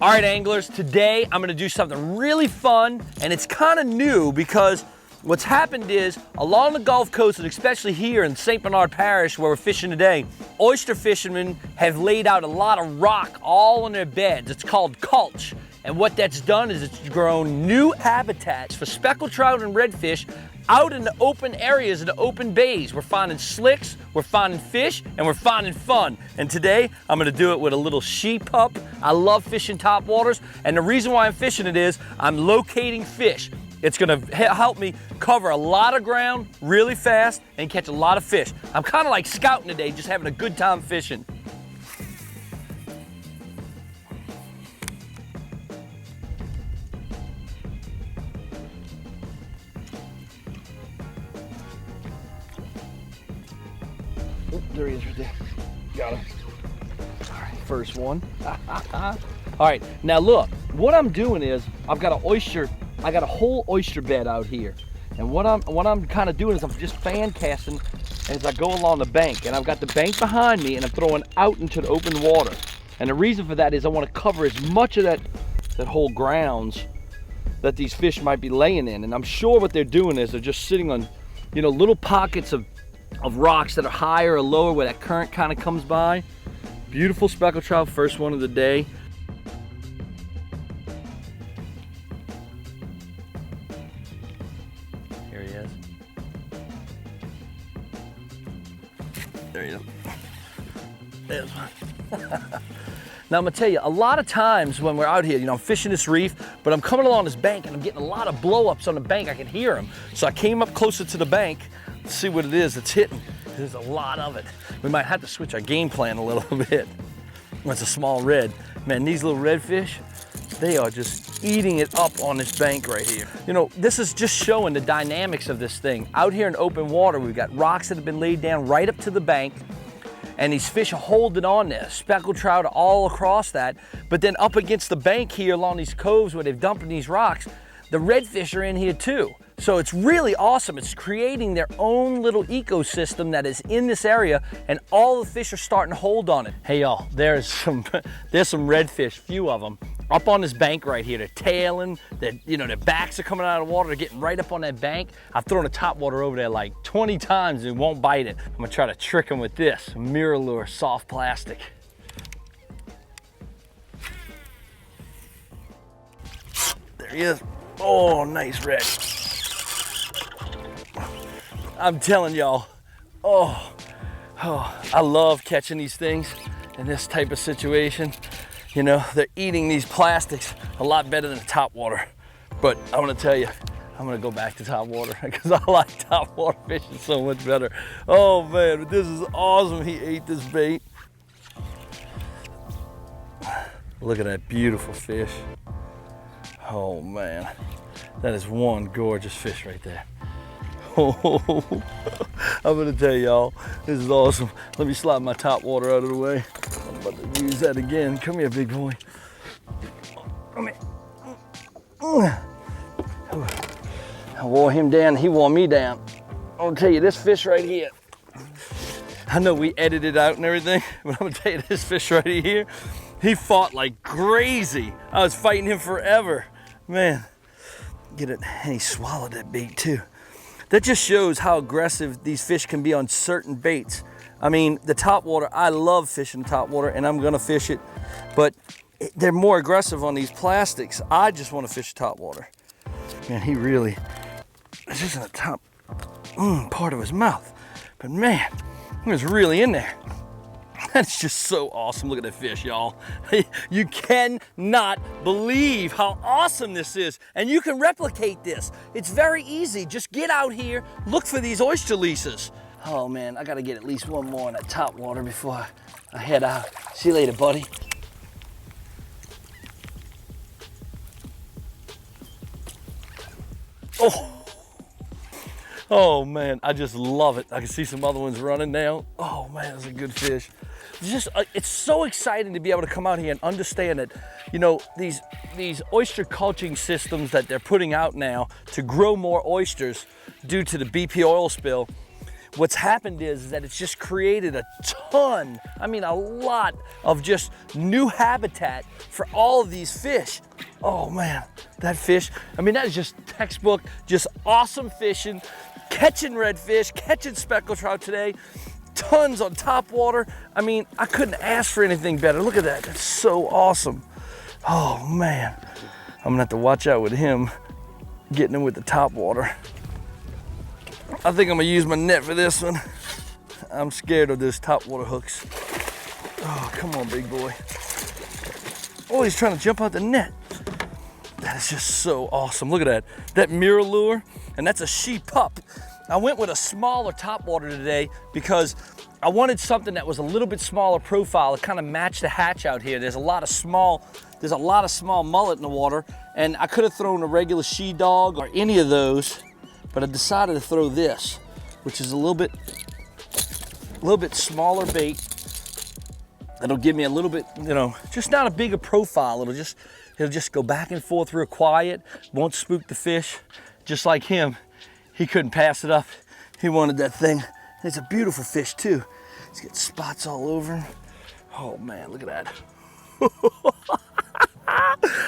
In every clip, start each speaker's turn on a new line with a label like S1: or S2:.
S1: All right, anglers, today I'm gonna do something really fun, and it's kind of new because what's happened is along the Gulf Coast, and especially here in St. Bernard Parish where we're fishing today, oyster fishermen have laid out a lot of rock all in their beds. It's called culch. And what that's done is it's grown new habitats for speckled trout and redfish out in the open areas, in the open bays. We're finding slicks, we're finding fish, and we're finding fun. And today, I'm gonna do it with a little sheep pup. I love fishing top waters, and the reason why I'm fishing it is I'm locating fish. It's gonna help me cover a lot of ground really fast and catch a lot of fish. I'm kind of like scouting today, just having a good time fishing. Oh, there he is right there. Got him. All right, first one. All right, now look, what I'm doing is I got a whole oyster bed out here. And what I'm kind of doing is I'm just fan casting as I go along the bank. And I've got the bank behind me and I'm throwing out into the open water. And the reason for that is I want to cover as much of that whole grounds that these fish might be laying in. And I'm sure what they're doing is they're just sitting on, you know, little pockets of rocks that are higher or lower where that current kind of comes by. Beautiful speckled trout, first one of the day. Here he is. There you go. There's one. Now I'm gonna tell you, a lot of times when we're out here, you know, I'm fishing this reef, but I'm coming along this bank and I'm getting a lot of blow-ups on the bank. I can hear them. So I came up closer to the bank to see what it is that's hitting. There's a lot of it. We might have to switch our game plan a little bit. It's a small red. Man, these little redfish, they are just eating it up on this bank right here. You know, this is just showing the dynamics of this thing. Out here in open water, we've got rocks that have been laid down right up to the bank, and these fish are holding on there. Speckled trout all across that. But then up against the bank here along these coves where they've dumped these rocks, the redfish are in here too. So it's really awesome. It's creating their own little ecosystem that is in this area, and all the fish are starting to hold on it. Hey y'all, there's some redfish, few of them, up on this bank right here. They're tailing, their backs are coming out of the water, they're getting right up on that bank. I've thrown a top water over there like 20 times and it won't bite it. I'm gonna try to trick them with this, mirror lure, soft plastic. There he is. Oh, nice red. I'm telling y'all, I love catching these things in this type of situation. You know, they're eating these plastics a lot better than the top water. But I want to tell you, I'm gonna go back to top water because I like top water fishing so much better. Oh man, this is awesome. He ate this bait. Look at that beautiful fish. Oh man, that is one gorgeous fish right there. Oh, I'm gonna tell y'all, this is awesome. Let me slide my top water out of the way. I'm about to use that again. Come here, big boy. Come here. I wore him down, he wore me down. I'll tell you, this fish right here, I know we edited out and everything, but I'm gonna tell you, this fish right here, he fought like crazy. I was fighting him forever. Man, get it, and he swallowed that bait too. That just shows how aggressive these fish can be on certain baits. I mean, the top water, I love fishing top water and I'm gonna fish it, but they're more aggressive on these plastics. I just wanna fish top water. Man, he really, it's just in the top part of his mouth. But man, he was really in there. That's just so awesome. Look at that fish, y'all. You cannot believe how awesome this is. And you can replicate this. It's very easy. Just get out here, look for these oyster leases. Oh man, I gotta get at least one more in that top water before I head out. See you later, buddy. Oh man, I just love it. I can see some other ones running now. Oh man, that's a good fish. It's so exciting to be able to come out here and understand that, you know, these oyster culching systems that they're putting out now to grow more oysters due to the BP oil spill. what's happened is that it's just created a ton, I mean a lot of just new habitat for all of these fish. Oh man, that fish, I mean that is just textbook, just awesome fishing, catching redfish, catching speckled trout today, tons on top water. I mean, I couldn't ask for anything better. Look at that, that's so awesome. Oh man, I'm gonna have to watch out with him, getting him with the top water. I think I'm gonna use my net for this one. I'm scared of those top water hooks. Oh, come on, big boy. Oh, he's trying to jump out the net. That is just so awesome. Look at that. That mirror lure, and that's a she pup. I went with a smaller top water today because I wanted something that was a little bit smaller profile to kind of match the hatch out here. There's a lot of small mullet in the water, and I could have thrown a regular she dog or any of those, but I decided to throw this, which is a little bit smaller bait. It'll give me a little bit, you know, just not a bigger profile. It'll just go back and forth real quiet, won't spook the fish. Just like him, he couldn't pass it up. He wanted that thing. It's a beautiful fish too. He's got spots all over him. Oh man, look at that.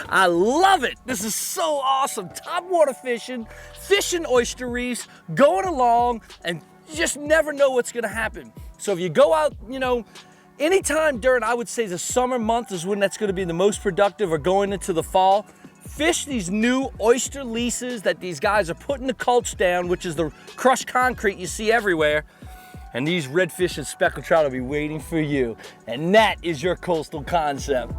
S1: I love it. This is so awesome. Top water fishing, fishing oyster reefs, going along, and you just never know what's gonna happen. So if you go out, you know, anytime during, I would say the summer month is when that's gonna be the most productive, or going into the fall, fish these new oyster leases that these guys are putting the culch down, which is the crushed concrete you see everywhere. And these redfish and speckled trout will be waiting for you. And that is your coastal concept.